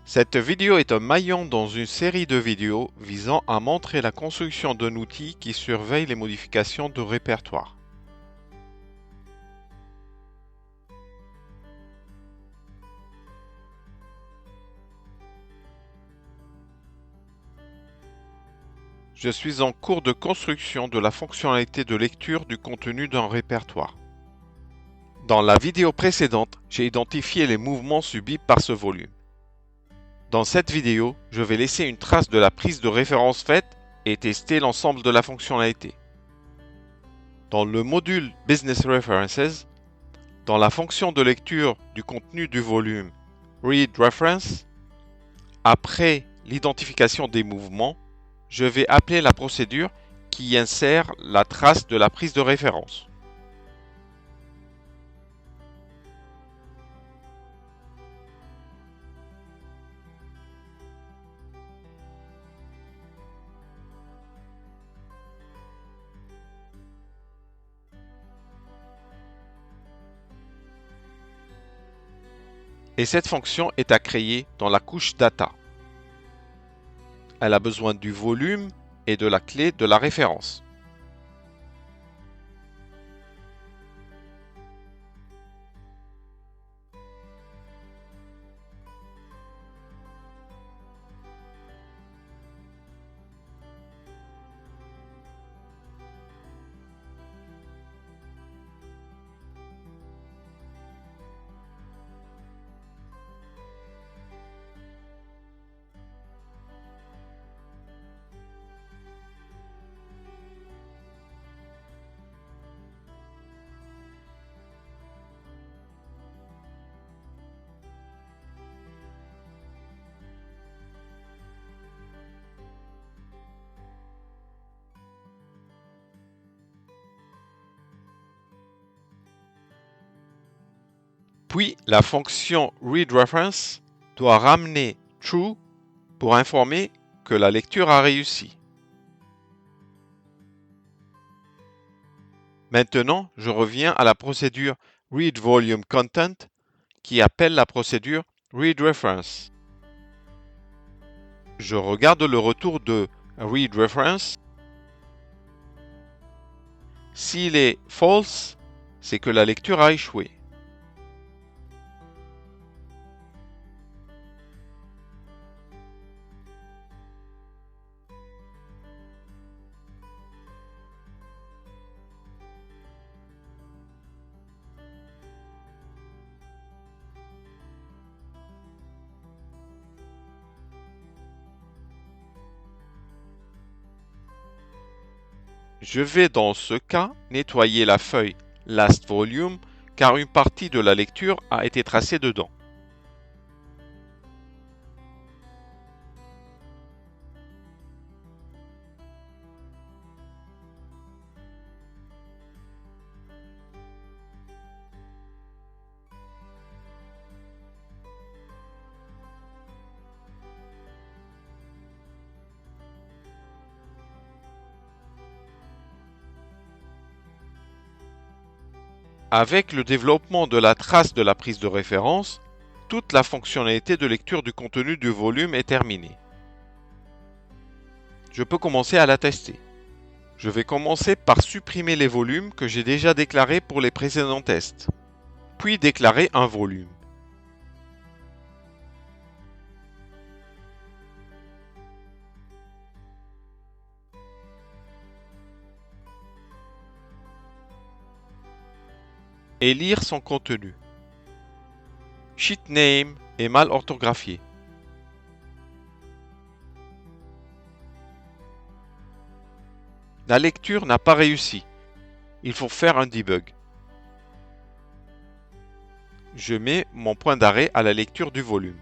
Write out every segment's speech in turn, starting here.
Cette vidéo est un maillon dans une série de vidéos visant à montrer la construction d'un outil qui surveille les modifications de répertoire. Je suis en cours de construction de la fonctionnalité de lecture du contenu d'un répertoire. Dans la vidéo précédente, j'ai identifié les mouvements subis par ce volume. Dans cette vidéo, je vais laisser une trace de la prise de référence faite et tester l'ensemble de la fonctionnalité. Dans le module Business References, dans la fonction de lecture du contenu du volume Read Reference, après l'identification des mouvements, je vais appeler la procédure qui insère la trace de la prise de référence. Et cette fonction est à créer dans la couche Data. Elle a besoin du volume et de la clé de la référence. Puis la fonction readReference doit ramener true pour informer que la lecture a réussi. Maintenant, je reviens à la procédure readVolumeContent qui appelle la procédure readReference. Je regarde le retour de readReference. S'il est false, c'est que la lecture a échoué. Je vais dans ce cas nettoyer la feuille Last Volume car une partie de la lecture a été tracée dedans. Avec le développement de la trace de la prise de référence, toute la fonctionnalité de lecture du contenu du volume est terminée. Je peux commencer à la tester. Je vais commencer par supprimer les volumes que j'ai déjà déclarés pour les précédents tests, puis déclarer un volume. Et lire son contenu. Sheet name est mal orthographié. La lecture n'a pas réussi. Il faut faire un debug. Je mets mon point d'arrêt à la lecture du volume.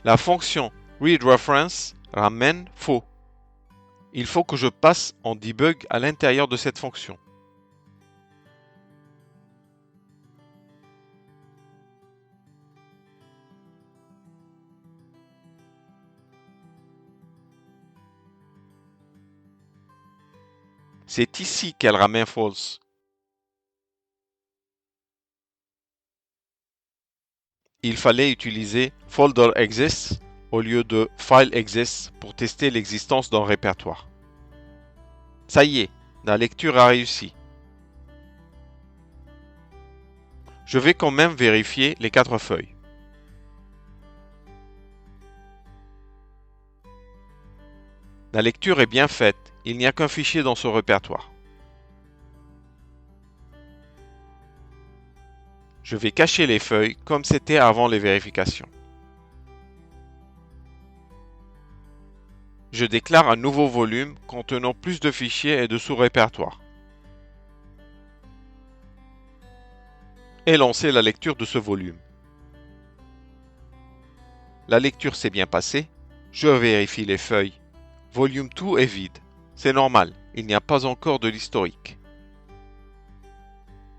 La fonction readReference ramène faux. Il faut que je passe en debug à l'intérieur de cette fonction. C'est ici qu'elle ramène false. Il fallait utiliser folder exists au lieu de file exists pour tester l'existence d'un répertoire. Ça y est, la lecture a réussi. Je vais quand même vérifier les 4 feuilles. La lecture est bien faite, il n'y a qu'un fichier dans ce répertoire. Je vais cacher les feuilles comme c'était avant les vérifications. Je déclare un nouveau volume contenant plus de fichiers et de sous-répertoires. Et lancer la lecture de ce volume. La lecture s'est bien passée. Je vérifie les feuilles. Volume 2 est vide. C'est normal, il n'y a pas encore de l'historique.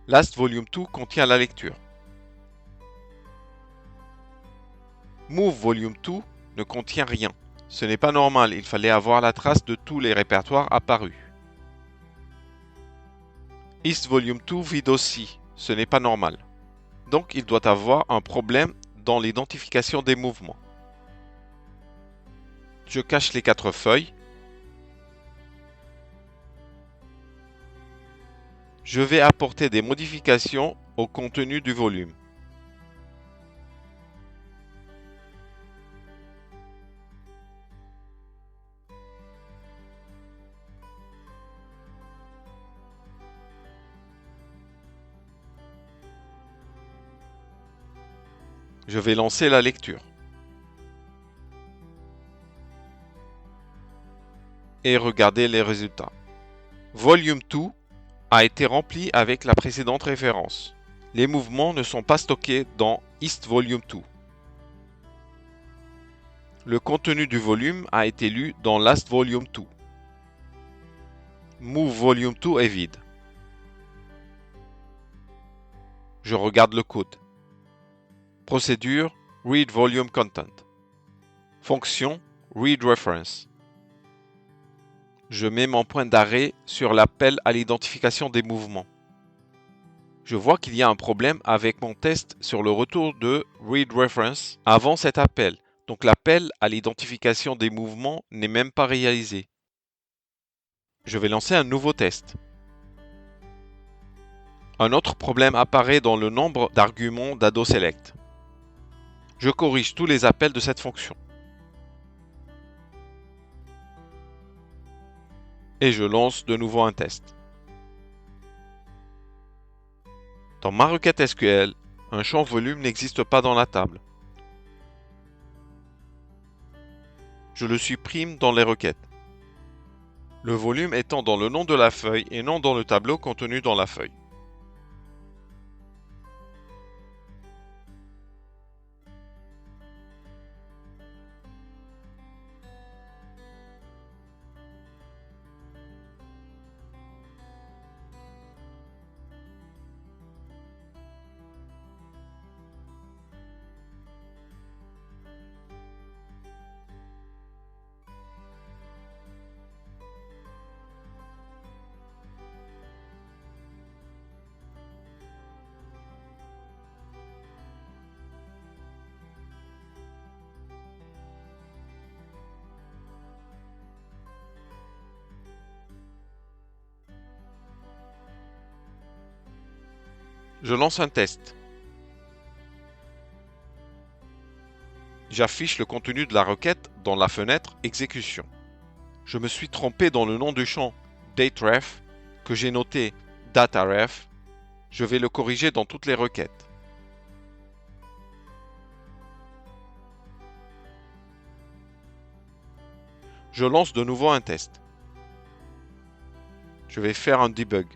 Last Volume 2 contient la lecture. Move Volume 2 ne contient rien. Ce n'est pas normal, il fallait avoir la trace de tous les répertoires apparus. East Volume 2 vide aussi, ce n'est pas normal. Donc il doit avoir un problème dans l'identification des mouvements. Je cache les 4 feuilles. Je vais apporter des modifications au contenu du volume. Je vais lancer la lecture. Et regarder les résultats. Volume 2 a été rempli avec la précédente référence. Les mouvements ne sont pas stockés dans East Volume 2. Le contenu du volume a été lu dans Last Volume 2. Move Volume 2 est vide. Je regarde le code. Procédure Read Volume Content. Fonction Read Reference. Je mets mon point d'arrêt sur l'appel à l'identification des mouvements. Je vois qu'il y a un problème avec mon test sur le retour de Read Reference avant cet appel. Donc l'appel à l'identification des mouvements n'est même pas réalisé. Je vais lancer un nouveau test. Un autre problème apparaît dans le nombre d'arguments d'AdoSelect. Je corrige tous les appels de cette fonction. Et je lance de nouveau un test. Dans ma requête SQL, un champ volume n'existe pas dans la table. Je le supprime dans les requêtes. Le volume étant dans le nom de la feuille et non dans le tableau contenu dans la feuille. Je lance un test. J'affiche le contenu de la requête dans la fenêtre Exécution. Je me suis trompé dans le nom du champ dateref que j'ai noté dataref. Je vais le corriger dans toutes les requêtes. Je lance de nouveau un test. Je vais faire un debug.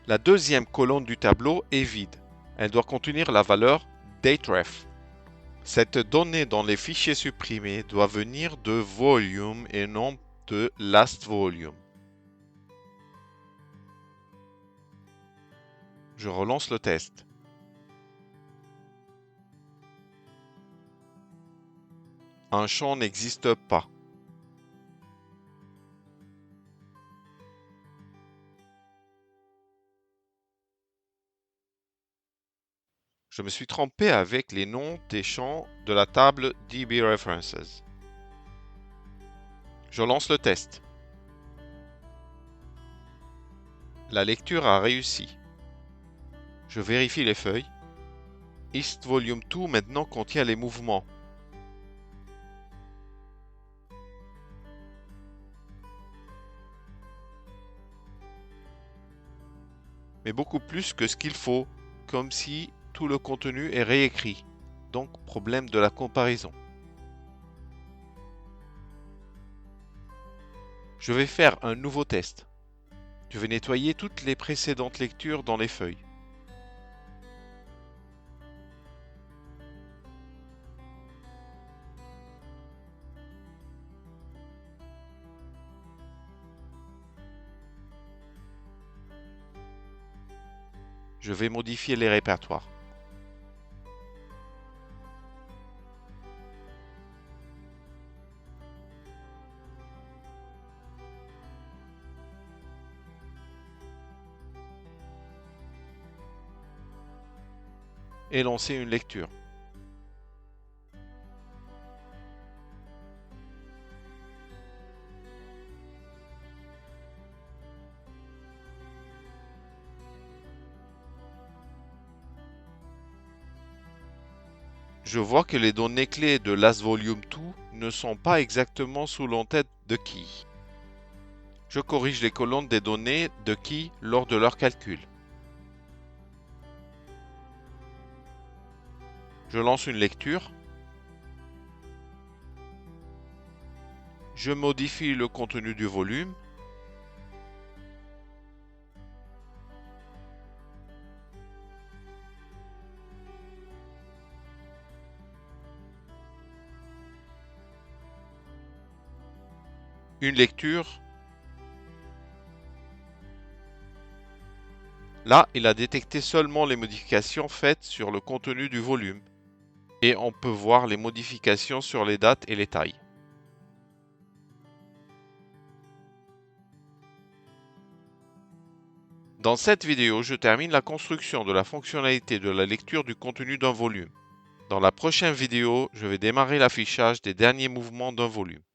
La deuxième colonne du tableau est vide. Elle doit contenir la valeur dateref. Cette donnée dans les fichiers supprimés doit venir de volume et non de last volume. Je relance le test. Un champ n'existe pas. Je me suis trompé avec les noms des champs de la table DB-References. Je lance le test. La lecture a réussi. Je vérifie les feuilles. East Volume 2 maintenant contient les mouvements. Mais beaucoup plus que ce qu'il faut, comme si tout le contenu est réécrit. Donc problème de la comparaison. Je vais faire un nouveau test. Je vais nettoyer toutes les précédentes lectures dans les feuilles. Je vais modifier les répertoires. Et lancer une lecture. Je vois que les données clés de Last Volume 2 ne sont pas exactement sous l'entête de Key. Je corrige les colonnes des données de Key lors de leur calcul. Je lance une lecture. Je modifie le contenu du volume. Une lecture. Là, il a détecté seulement les modifications faites sur le contenu du volume. Et on peut voir les modifications sur les dates et les tailles. Dans cette vidéo, je termine la construction de la fonctionnalité de la lecture du contenu d'un volume. Dans la prochaine vidéo, je vais démarrer l'affichage des derniers mouvements d'un volume.